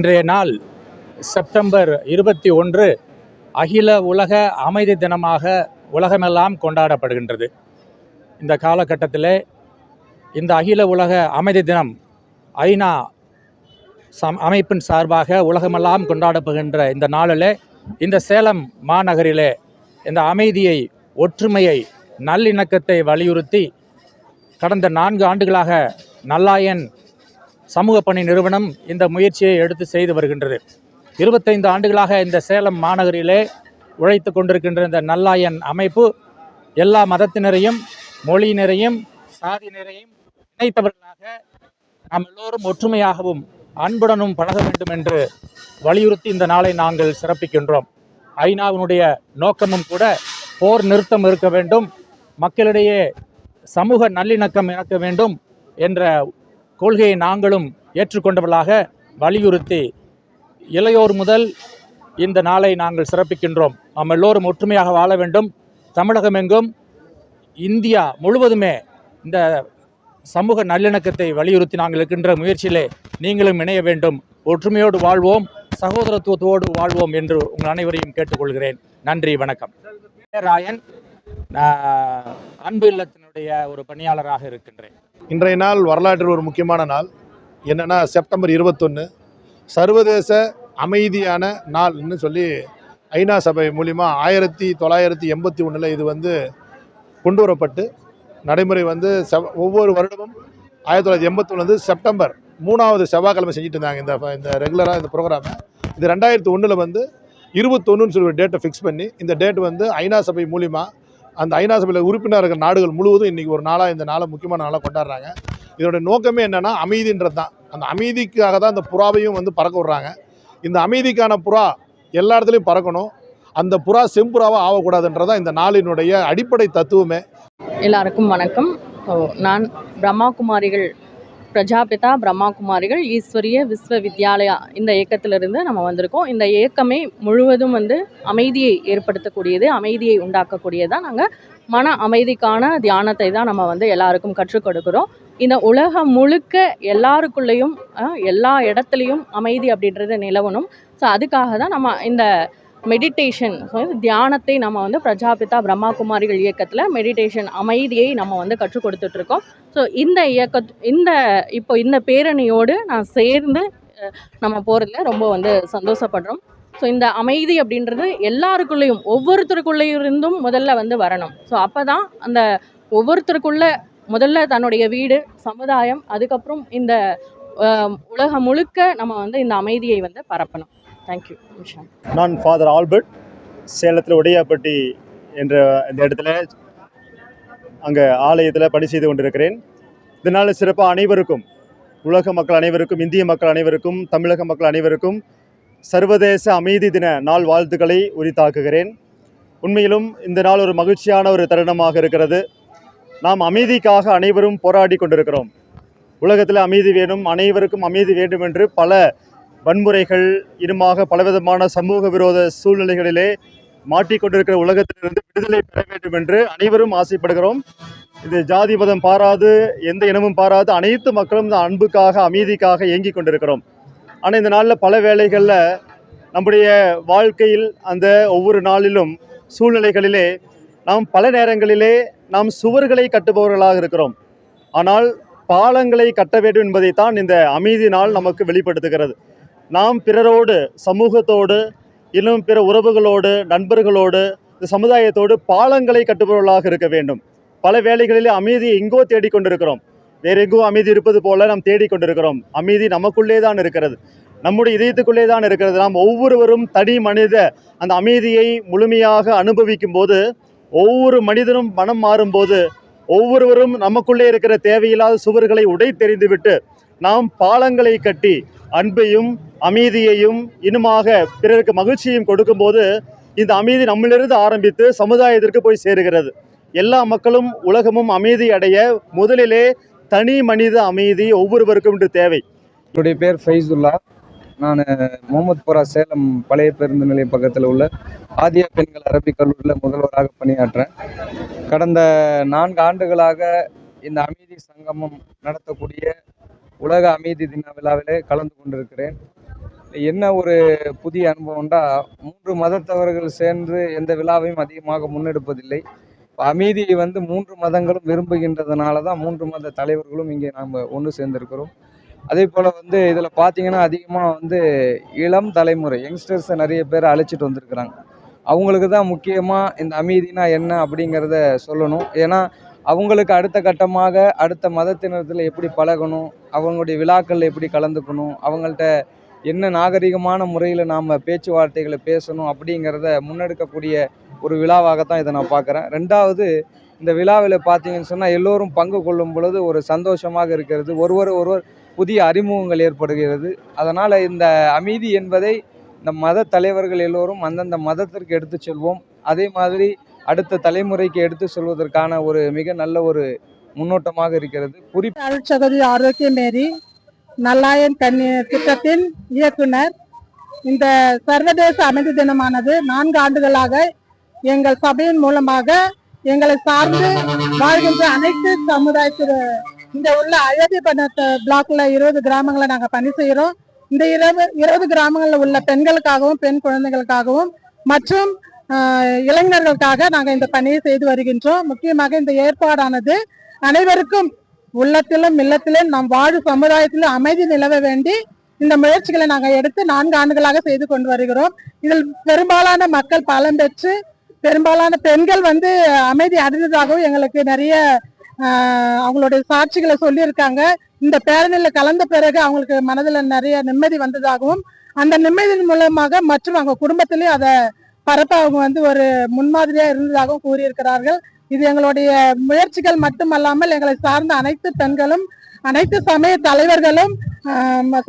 இன்றைய நாள் செப்டம்பர் 21 அகில உலக அமைதி தினமாக உலகமெல்லாம் கொண்டாடப்படுகின்றது. இந்த காலகட்டத்தில் இந்த அகில உலக அமைதி தினம் ஐநா அமைப்பின் சார்பாக உலகமெல்லாம் கொண்டாடப்படுகின்ற இந்த நாளில் இந்த சேலம் மாநகரிலே இந்த அமைதியை, ஒற்றுமையை, நல்லிணக்கத்தை வலியுறுத்தி கடந்த 4 ஆண்டுகளாக நல்லாயன் சமூக பணி நிறுவனம் இந்த முயற்சியை எடுத்து செய்து வருகின்றது. 25 ஆண்டுகளாக இந்த சேலம் மாநகரிலே உழைத்து கொண்டிருக்கின்ற இந்த நல்லாயன் அமைப்பு எல்லா மதத்தினரையும், மொழியினரையும், சாதியினரையும் இணைத்தவர்களாக நாம் எல்லோரும் ஒற்றுமையாகவும் அன்புடனும் பழக வேண்டும் என்று வலியுறுத்தி இந்த நாளை நாங்கள் சிறப்பிக்கின்றோம். ஐநாவினுடைய நோக்கமும் கூட போர் நிறுத்தம் இருக்க வேண்டும், மக்களிடையே சமூக நல்லிணக்கம் இருக்க வேண்டும் என்ற கொள்கையை நாங்களும் ஏற்றுக்கொண்டவர்களாக வலியுறுத்தி இளையோர் முதல் இந்த நாளை நாங்கள் சிறப்பிக்கின்றோம். நாம் எல்லோரும் ஒற்றுமையாக வாழ வேண்டும். தமிழகம் எங்கும், இந்தியா முழுவதுமே இந்த சமூக நல்லிணக்கத்தை வலியுறுத்தி நாங்கள் இருக்கின்ற முயற்சியிலே நீங்களும் இணைய வேண்டும். ஒற்றுமையோடு வாழ்வோம், சகோதரத்துவத்தோடு வாழ்வோம் என்று உங்கள் அனைவரையும் கேட்டுக்கொள்கிறேன். நன்றி, வணக்கம். ராயன், அன்பு இல்லத்தினுடைய ஒரு பணியாளராக இருக்கின்றேன். இன்றைய நாள் வரலாற்றில் ஒரு முக்கியமான நாள். என்னென்னா செப்டம்பர் 21 சர்வதேச அமைதியான நாள்னு சொல்லி ஐநா சபை மூலிமா 1981 இது கொண்டு வரப்பட்டு நடைமுறை ஒவ்வொரு வருடமும் 1981 செப்டம்பர் 3வது செவ்வாய்க்கிழமை செஞ்சுட்டு இருந்தாங்க இந்த ரெகுலராக இந்த ப்ரோக்ராமை. இது 2001 21ன்னு சொல்லி ஒரு டேட்டை ஃபிக்ஸ் பண்ணி இந்த டேட் ஐநா சபை மூலிமா அந்த ஐநா சபையில் உறுப்பினர்கள் நாடுகள் முழுவதும் இன்றைக்கி ஒரு நாளாக இந்த நாளை முக்கியமான நாளாக கொண்டாடுறாங்க. இதோட நோக்கமே என்னென்னா அமைதின்றது தான். அந்த அமைதிக்காக தான் இந்த புறாவையும் பறக்க விட்றாங்க. இந்த அமைதிக்கான புறா எல்லா இடத்துலையும் பறக்கணும், அந்த புறா செம்புறாவாக ஆகக்கூடாதுன்றதான் இந்த நாளினுடைய அடிப்படை தத்துவமே. எல்லாருக்கும் வணக்கம். நான் பிரம்மாகுமாரிகள் பிரஜாபிதா பிரம்மாகுமாரிகள் ஈஸ்வரிய விஸ்வ வித்யாலயா இந்த இயக்கத்திலிருந்து நம்ம வந்திருக்கோம். இந்த இயக்கமே முழுவதும் அமைதியை ஏற்படுத்தக்கூடியது, அமைதியை உண்டாக்கக்கூடியதான். நாங்கள் மன அமைதிக்கான தியானத்தை தான் நம்ம எல்லாருக்கும் கற்றுக் கொடுக்குறோம். இந்த உலகம் முழுக்க எல்லாருக்குள்ளேயும் எல்லா இடத்துலையும் அமைதி அப்படின்றது நிலவணும். ஸோ அதுக்காக தான் நம்ம இந்த மெடிடேஷன், தியானத்தை நம்ம பிரஜாபிதா பிரம்மாகுமாரிகள் இயக்கத்தில் மெடிடேஷன், அமைதியை நம்ம கற்றுக் கொடுத்துட்ருக்கோம். ஸோ இந்த பேரணியோடு நான் சேர்ந்து நம்ம போகிறதுல ரொம்ப சந்தோஷப்படுறோம். ஸோ இந்த அமைதி அப்படின்றது எல்லாருக்குள்ளேயும், ஒவ்வொருத்தருக்குள்ளேயும் இருந்தும் முதல்ல வரணும். ஸோ அப்போ தான் அந்த ஒவ்வொருத்தருக்குள்ள முதல்ல தன்னுடைய வீடு, சமுதாயம், அதுக்கப்புறம் இந்த உலகம் முழுக்க நம்ம இந்த அமைதியை பரப்பணும். தேங்க்யூ. நான் ஃபாதர் ஆல்பர்ட், சேலத்தில் உடையாப்பட்டி என்ற இந்த இடத்துல அங்கே ஆலயத்தில் பணி செய்து கொண்டிருக்கிறேன். இதனால் சிறப்பாக அனைவருக்கும், உலக மக்கள் அனைவருக்கும், இந்திய மக்கள் அனைவருக்கும், தமிழக மக்கள் அனைவருக்கும் சர்வதேச அமைதி தின நாள் வாழ்த்துக்களை உரித்தாக்குகிறேன். உண்மையிலும் இந்த நாள் ஒரு மகிழ்ச்சியான ஒரு தருணமாக இருக்கிறது. நாம் அமைதிக்காக அனைவரும் போராடி கொண்டிருக்கிறோம். உலகத்தில் அமைதி வேணும், அனைவருக்கும் அமைதி வேண்டும் என்று பல வன்முறைகள், இனமாக பலவிதமான சமூக விரோத சூழ்நிலைகளிலே மாட்டிக்கொண்டிருக்கிற உலகத்திலிருந்து விடுதலை பெற வேண்டும் என்று அனைவரும் ஆசைப்படுகிறோம். இது ஜாதி மதம் பாராது, எந்த இனமும் பாராது அனைத்து மக்களும் இந்த அன்புக்காக, அமைதிக்காக ஏங்கி கொண்டிருக்கிறோம். ஆனால் இந்த நாளில் பல வேளைகளில் நம்முடைய வாழ்க்கையில் அந்த ஒவ்வொரு நாளிலும் சூழ்நிலைகளிலே நாம் பல நேரங்களிலே நாம் சுவர்களை கட்டுபவர்களாக இருக்கிறோம். ஆனால் பாலங்களை கட்ட வேண்டும் என்பதைத்தான் இந்த அமைதி நாள் நமக்கு வெளிப்படுத்துகிறது. நாம் பிறரோடு, சமூகத்தோடு, இன்னும் பிற உறவுகளோடு, நண்பர்களோடு, இந்த சமுதாயத்தோடு பாலங்களை கட்டுபவர்களாக இருக்க வேண்டும். பல வேளைகளிலே அமைதியை எங்கோ தேடிக்கொண்டிருக்கிறோம், வேற எங்கோ அமைதி இருப்பது போல நாம் தேடிக்கொண்டிருக்கிறோம். அமைதி நமக்குள்ளே தான் இருக்கிறது, நம்முடைய இதயத்துக்குள்ளே தான் இருக்கிறது. நாம் ஒவ்வொருவரும் தனி மனித அந்த அமைதியை முழுமையாக அனுபவிக்கும் போது, ஒவ்வொரு மனிதனும் மனம் மாறும்போது, ஒவ்வொருவரும் நமக்குள்ளே இருக்கிற தேவையில்லாத சுவர்களை உடைத்தெறிந்துவிட்டு நாம் பாலங்களை கட்டி அன்பையும் அமைதியையும் இன்னுமாக பிறருக்கு மகிழ்ச்சியையும் கொடுக்கும்போது இந்த அமைதி நம்மளிருந்து ஆரம்பித்து சமுதாயத்திற்கு போய் சேருகிறது. எல்லா மக்களும், உலகமும் அமைதி அடைய முதலிலே தனி மனித அமைதி ஒவ்வொருவருக்கும் இன்று தேவை. என்னுடைய பேர் ஃபைசுல்லா. நான் முகமதுபுரா சேலம் பழைய பேருந்து நிலையம் பக்கத்தில் உள்ள ஆதியா பெண்கள் அரபிக் கல்லூரியில் முதல்வராக பணியாற்றேன். கடந்த 4 ஆண்டுகளாக இந்த அமைதி சங்கமம் நடத்தக்கூடிய உலக அமைதி தின விழாவிலே கலந்து கொண்டிருக்கிறேன். என்ன ஒரு புதிய அனுபவம்டா, 3 மதத்தவர்கள் சேர்ந்து எந்த விழாவையும் அதிகமாக முன்னெடுப்பதில்லை. அமைதியை வந்து 3 மதங்களும் விரும்புகின்றதுனால தான் 3 மத தலைவர்களும் இங்கே நாம் ஒன்று சேர்ந்திருக்கிறோம். அதே போல் வந்து இதில் பார்த்தீங்கன்னா அதிகமாக வந்து இளம் தலைமுறை யங்ஸ்டர்ஸை நிறைய பேர் அழைச்சிட்டு வந்திருக்கிறாங்க. அவங்களுக்கு தான் முக்கியமாக இந்த அமைதினா என்ன அப்படிங்கிறத சொல்லணும். ஏன்னா அவங்களுக்கு அடுத்த கட்டமாக அடுத்த மதத்தினத்தில் எப்படி பழகணும், அவங்களுடைய விழாக்களில் எப்படி கலந்துக்கணும், அவங்கள்ட்ட என்ன நாகரிகமான முறையில் நாம் பேச்சுவார்த்தைகளை பேசணும் அப்படிங்கிறத முன்னெடுக்கக்கூடிய ஒரு விழாவாகத்தான் இதை நான் பார்க்குறேன். ரெண்டாவது, இந்த விழாவில் பார்த்தீங்கன்னு சொன்னால் எல்லோரும் பங்கு கொள்ளும் பொழுது ஒரு சந்தோஷமாக இருக்கிறது, ஒருவர் புதிய அறிமுகங்கள் ஏற்படுகிறது. அதனால் இந்த அமைதி என்பதை இந்த மத தலைவர்கள் எல்லோரும் அந்தந்த மதத்திற்கு எடுத்து செல்வோம். அதே மாதிரி அடுத்த தலைமுறைக்கு எடுத்து சொல்வதற்கான ஒரு மிக நல்ல ஒரு முன்னோட்டமாக இருக்கிறது. அருட்சகோதரி ஆரோக்கிய மேரி, நல்லாயன் கன்னி திட்டத்தின் இயக்குனர். இந்த சர்வதேச அமைதி தினமானது 4 ஆண்டுகளாக எங்கள் சபையின் மூலமாக எங்களை சார்ந்து வாழ்கின்ற அனைத்து சமுதாயத்தில் இந்த உள்ள அயோத்தியபட்டினத்து பிளாக்ல 20 கிராமங்களை நாங்கள் பணி செய்கிறோம். இந்த 20 கிராமங்களில் உள்ள பெண்களுக்காகவும் பெண் குழந்தைகளுக்காகவும் மற்றும் இளைஞர்களுக்காக நாங்கள் இந்த பணியை செய்து வருகின்றோம். முக்கியமாக இந்த ஏற்பாடானது அனைவருக்கும் உள்ளத்திலும் இல்லத்திலும் நாம் வாழும் சமுதாயத்திலும் அமைதி நிலவ வேண்டி இந்த முயற்சிகளை நாங்கள் எடுத்து 4 ஆண்டுகளாக செய்து கொண்டு வருகிறோம். இதில் பெரும்பாலான மக்கள் பலம் பெற்று பெரும்பாலான பெண்கள் வந்து அமைதி அடைந்ததாகவும் எங்களுக்கு நிறைய அவங்களுடைய சாட்சிகளை சொல்லியிருக்காங்க. இந்த பேரணியில் கலந்த பிறகு அவங்களுக்கு மனதில் நிறைய நிம்மதி வந்ததாகவும் அந்த நிம்மதியின் மூலமாக மற்றும் அவங்க குடும்பத்திலையும் அதை பரப்ப அவங்க வந்து ஒரு முன்மாதிரியா இருந்ததாகவும் கூறியிருக்கிறார்கள். இது எங்களுடைய முயற்சிகள் மட்டுமல்லாமல் எங்களை சார்ந்த அனைத்து பெண்களும் அனைத்து சமய தலைவர்களும்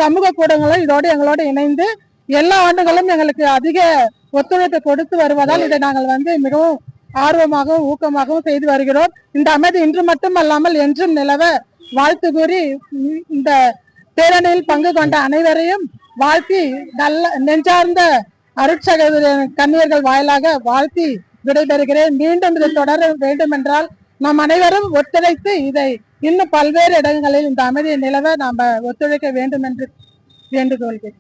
சமூக கூடங்களும் இதோடு எங்களோடு இணைந்து எல்லா ஆண்டுகளும் எங்களுக்கு அதிக ஒத்துழைப்பு கொடுத்து வருவதால் இதை நாங்கள் வந்து மிகவும் ஆர்வமாகவும் ஊக்கமாகவும் செய்து வருகிறோம். இந்த அமைதி இன்று மட்டுமல்லாமல் என்றும் நிலவ வாழ்த்து கூறி இந்த பேரணியில் பங்கு கொண்ட அனைவரையும் வாழ்த்தி நல்ல நெஞ்சார்ந்த அருட்சகோதரி கன்னியர்கள் வாயிலாக வாழ்த்தி விடைபெறுகிறேன். மீண்டும் இதை தொடர வேண்டும் என்றால் நாம் அனைவரும் ஒத்துழைத்து இதை இன்னும் பல்வேறு இடங்களில் இந்த அமைதியை நிலவ நாம் ஒத்துழைக்க வேண்டும் என்று வேண்டுகோள்கிறேன்.